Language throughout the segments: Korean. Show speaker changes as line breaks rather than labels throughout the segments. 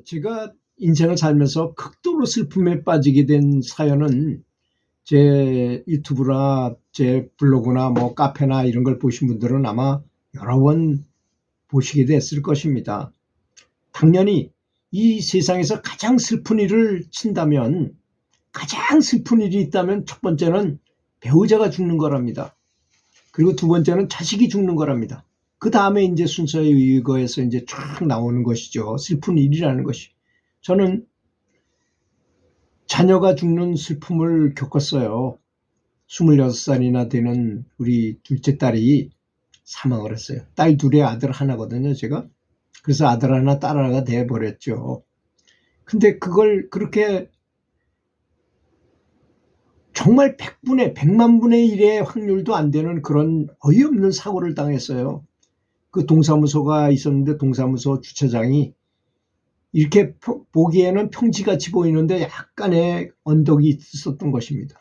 제가 인생을 살면서 극도로 슬픔에 빠지게 된 사연은 제 유튜브나 제 블로그나 뭐 카페나 이런 걸 보신 분들은 아마 여러 번 보시게 됐을 것입니다. 당연히 이 세상에서 가장 슬픈 일을 친다면, 가장 슬픈 일이 있다면 첫 번째는 배우자가 죽는 거랍니다. 그리고 두 번째는 자식이 죽는 거랍니다. 그 다음에 이제 순서에 의거해서 이제 쫙 나오는 것이죠. 슬픈 일이라는 것이. 저는 자녀가 죽는 슬픔을 겪었어요. 26살이나 되는 우리 둘째 딸이 사망을 했어요. 딸 둘에 아들 하나거든요, 제가. 그래서 아들 하나, 딸 하나가 돼버렸죠. 근데 그걸 그렇게 정말 100만 분의 1의 확률도 안 되는 그런 어이없는 사고를 당했어요. 그 동사무소가 있었는데 동사무소 주차장이 이렇게 보기에는 평지같이 보이는데 약간의 언덕이 있었던 것입니다.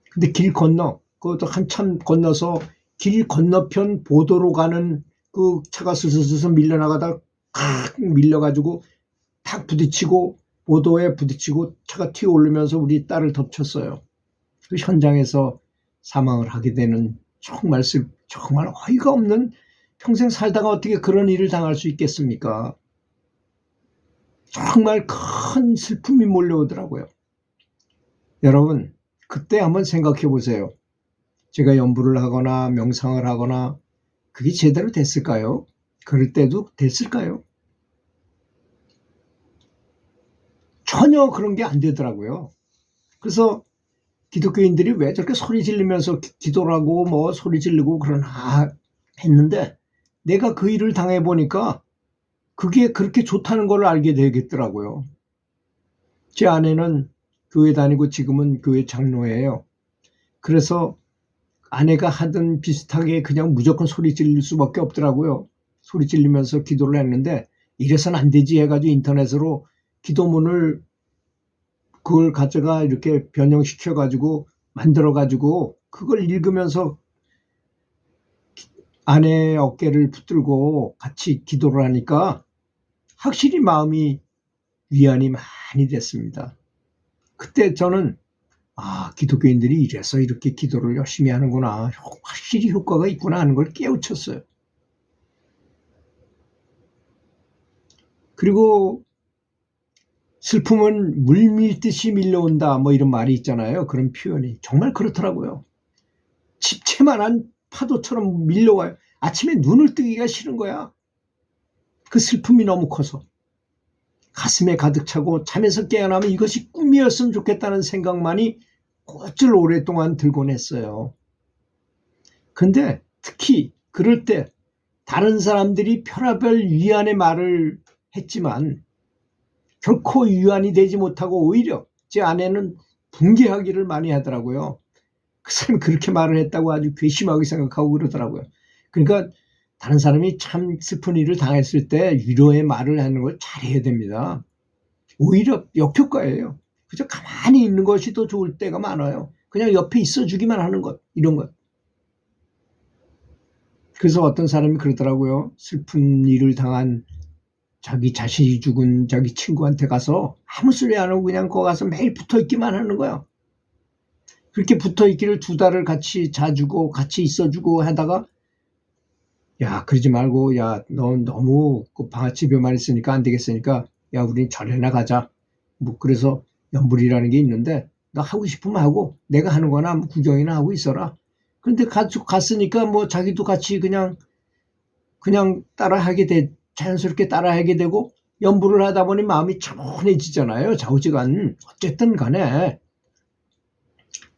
근데 길 건너, 그것도 한참 건너서 길 건너편 보도로 가는 그 차가 스스스스 밀려나가다 탁 밀려가지고 탁 부딪히고 보도에 부딪히고 차가 튀어오르면서 우리 딸을 덮쳤어요. 그 현장에서 사망을 하게 되는 정말 어이가 없는, 평생 살다가 어떻게 그런 일을 당할 수 있겠습니까? 정말 큰 슬픔이 몰려오더라고요. 여러분, 그때 한번 생각해 보세요. 제가 연부를 하거나 명상을 하거나 그게 제대로 됐을까요? 그럴 때도 됐을까요? 전혀 그런 게 안 되더라고요. 그래서 기독교인들이 왜 저렇게 소리 지르면서 기도를 하고 뭐 소리 지르고 그러나 했는데, 내가 그 일을 당해보니까 그게 그렇게 좋다는 걸 알게 되겠더라고요. 제 아내는 교회 다니고 지금은 교회 장로예요. 그래서 아내가 하던 비슷하게 그냥 무조건 소리 지를 수밖에 없더라고요. 소리 지르면서 기도를 했는데 이래서는 안 되지 해가지고 인터넷으로 기도문을 그걸 가져가 이렇게 변형시켜가지고 만들어가지고 그걸 읽으면서 아내의 어깨를 붙들고 같이 기도를 하니까 확실히 마음이 위안이 많이 됐습니다. 그때 저는 기독교인들이 이래서 이렇게 기도를 열심히 하는구나, 확실히 효과가 있구나 하는 걸 깨우쳤어요. 그리고 슬픔은 물 밀듯이 밀려온다 뭐 이런 말이 있잖아요. 그런 표현이 정말 그렇더라고요. 집채만한 파도처럼 밀려와요. 아침에 눈을 뜨기가 싫은 거야. 그 슬픔이 너무 커서 가슴에 가득 차고 잠에서 깨어나면 이것이 꿈이었으면 좋겠다는 생각만이 곧을 오랫동안 들곤 했어요. 근데 특히 그럴 때 다른 사람들이 별의별 위안의 말을 했지만 결코 위안이 되지 못하고 오히려 제 아내는 붕괴하기를 많이 하더라고요. 그 사람이 그렇게 말을 했다고 아주 괘씸하게 생각하고 그러더라고요. 그러니까 다른 사람이 참 슬픈 일을 당했을 때 위로의 말을 하는 걸 잘해야 됩니다. 오히려 역효과예요. 그저 가만히 있는 것이 더 좋을 때가 많아요. 그냥 옆에 있어주기만 하는 것, 이런 것. 그래서 어떤 사람이 그러더라고요. 슬픈 일을 당한 자기 자신이 죽은 자기 친구한테 가서 아무 소리 안 하고 그냥 거기 가서 매일 붙어있기만 하는 거야. 그렇게 붙어있기를 2달을 같이 자주고 같이 있어주고 하다가, 야 그러지 말고, 야 너 너무 그 집에만 있으니까 안 되겠으니까 야 우리 절에나 가자. 뭐 그래서 연불이라는 게 있는데 너 하고 싶으면 하고 내가 하는 거나 구경이나 하고 있어라. 그런데 갔으니까 뭐 자기도 같이 그냥 자연스럽게 따라하게 되고 연불을 하다 보니 마음이 차분해지잖아요. 좌우지간 어쨌든 간에.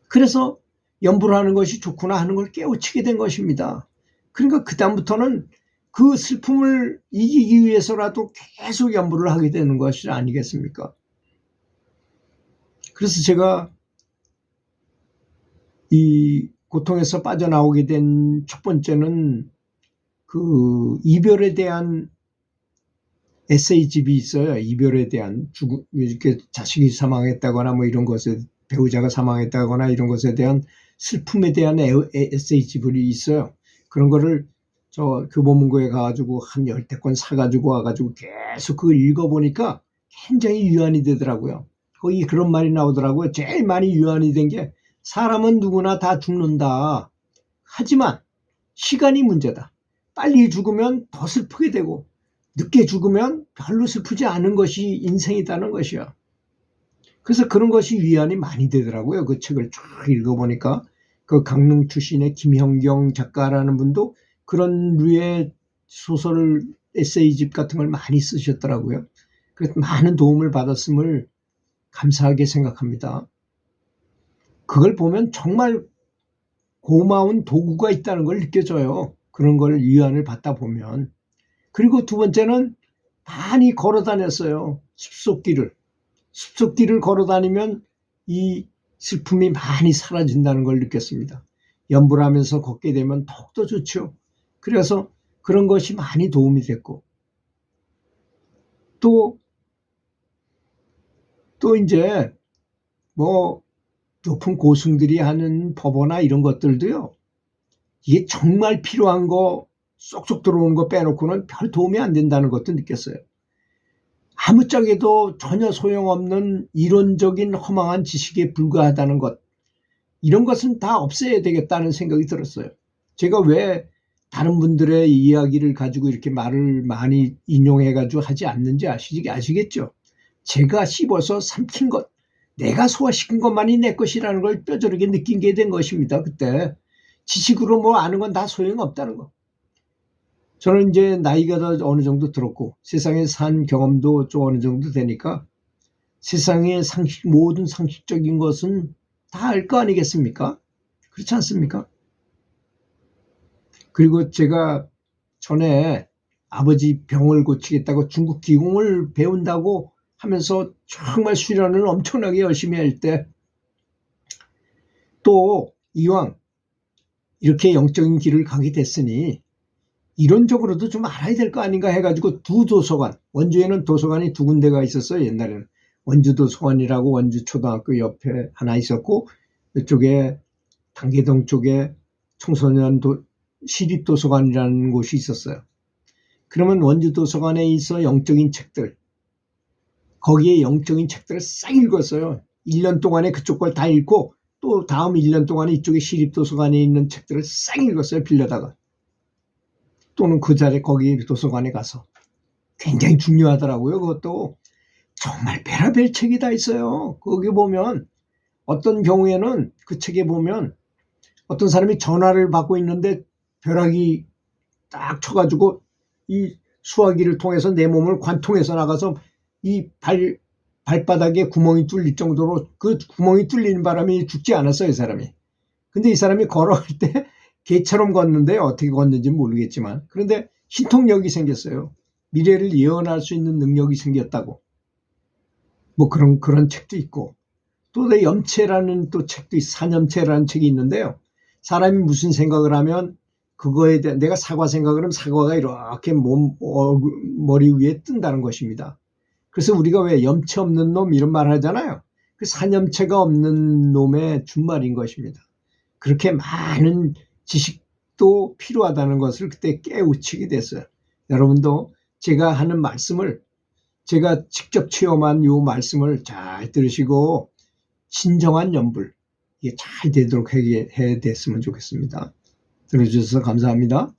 그래서 연불을 하는 것이 좋구나 하는 걸 깨우치게 된 것입니다. 그러니까 그다음부터는 그 슬픔을 이기기 위해서라도 계속 연불을 하게 되는 것이 아니겠습니까? 그래서 제가 이 고통에서 빠져나오게 된 첫 번째는 그 이별에 대한 에세이집이 있어요. 이별에 대한 이렇게 자식이 사망했다거나 뭐 이런 것에, 배우자가 사망했다거나 이런 것에 대한 슬픔에 대한 에세이집이 있어요. 그런 거를 저 교보문고에 가가지고 한 10권 사가지고 와가지고 계속 그걸 읽어보니까 굉장히 유한이 되더라고요. 거기 그런 말이 나오더라고요. 제일 많이 유한이 된 게 사람은 누구나 다 죽는다. 하지만 시간이 문제다. 빨리 죽으면 더 슬프게 되고 늦게 죽으면 별로 슬프지 않은 것이 인생이다는 것이야. 그래서 그런 것이 위안이 많이 되더라고요. 그 책을 쭉 읽어보니까 그 강릉 출신의 김형경 작가라는 분도 그런 류의 소설 에세이집 같은 걸 많이 쓰셨더라고요. 그래서 많은 도움을 받았음을 감사하게 생각합니다. 그걸 보면 정말 고마운 도구가 있다는 걸 느껴져요. 그런 걸 위안을 받다 보면. 그리고 두 번째는 많이 걸어 다녔어요. 숲속길을 걸어 다니면 이 슬픔이 많이 사라진다는 걸 느꼈습니다. 연불 하면서 걷게 되면 더욱더 좋죠. 그래서 그런 것이 많이 도움이 됐고 또 이제 뭐 높은 고승들이 하는 법어나 이런 것들도요. 이게 정말 필요한 거 쏙쏙 들어오는 거 빼놓고는 별 도움이 안 된다는 것도 느꼈어요. 아무짝에도 전혀 소용없는 이론적인 허망한 지식에 불과하다는 것, 이런 것은 다 없애야 되겠다는 생각이 들었어요. 제가 왜 다른 분들의 이야기를 가지고 이렇게 말을 많이 인용해가지고 하지 않는지 아시겠죠? 제가 씹어서 삼킨 것, 내가 소화시킨 것만이 내 것이라는 걸 뼈저리게 느낀 게 된 것입니다. 그때 지식으로 뭐 아는 건 다 소용없다는 거. 저는 이제 나이가 더 어느 정도 들었고 세상에 산 경험도 좀 어느 정도 되니까 세상의 모든 상식적인 것은 다 알 거 아니겠습니까? 그렇지 않습니까? 그리고 제가 전에 아버지 병을 고치겠다고 중국 기공을 배운다고 하면서 정말 수련을 엄청나게 열심히 할 때 또 이왕 이렇게 영적인 길을 가게 됐으니 이론적으로도 좀 알아야 될 거 아닌가 해가지고 두 도서관, 원주에는 도서관이 두 군데가 있었어요. 옛날에는 원주도서관이라고 원주초등학교 옆에 하나 있었고 이쪽에 당계동 쪽에 청소년 시립도서관이라는 곳이 있었어요. 그러면 원주도서관에 있어 영적인 책들, 거기에 영적인 책들을 싹 읽었어요. 1년 동안에 그쪽 걸 다 읽고 또 다음 1년 동안에 이쪽에 시립도서관에 있는 책들을 싹 읽었어요. 빌려다가. 또는 그 자리에 거기 도서관에 가서. 굉장히 중요하더라고요. 그것도 정말 별의별 책이 다 있어요. 거기 보면 어떤 경우에는 그 책에 보면 어떤 사람이 전화를 받고 있는데 벼락이 딱 쳐가지고 이 수화기를 통해서 내 몸을 관통해서 나가서 이 발바닥에 구멍이 뚫릴 정도로 그 구멍이 뚫리는 바람에 죽지 않았어요, 이 사람이. 근데 이 사람이 걸어갈 때 개처럼 걷는데 어떻게 걷는지 모르겠지만 그런데 신통력이 생겼어요. 미래를 예언할 수 있는 능력이 생겼다고. 뭐 그런 책도 있고 또 내 염체라는 또 책도 사념체라는 책이 있는데요. 사람이 무슨 생각을 하면 그거에 대한 내가 사과 생각을 하면 사과가 이렇게 머리 위에 뜬다는 것입니다. 그래서 우리가 왜 염치 없는 놈 이런 말 하잖아요. 그 사념체가 없는 놈의 준말인 것입니다. 그렇게 많은 지식도 필요하다는 것을 그때 깨우치게 됐어요. 여러분도 제가 하는 말씀을 제가 직접 체험한 이 말씀을 잘 들으시고 진정한 연불 이게 잘 되도록 해야 됐으면 좋겠습니다. 들어주셔서 감사합니다.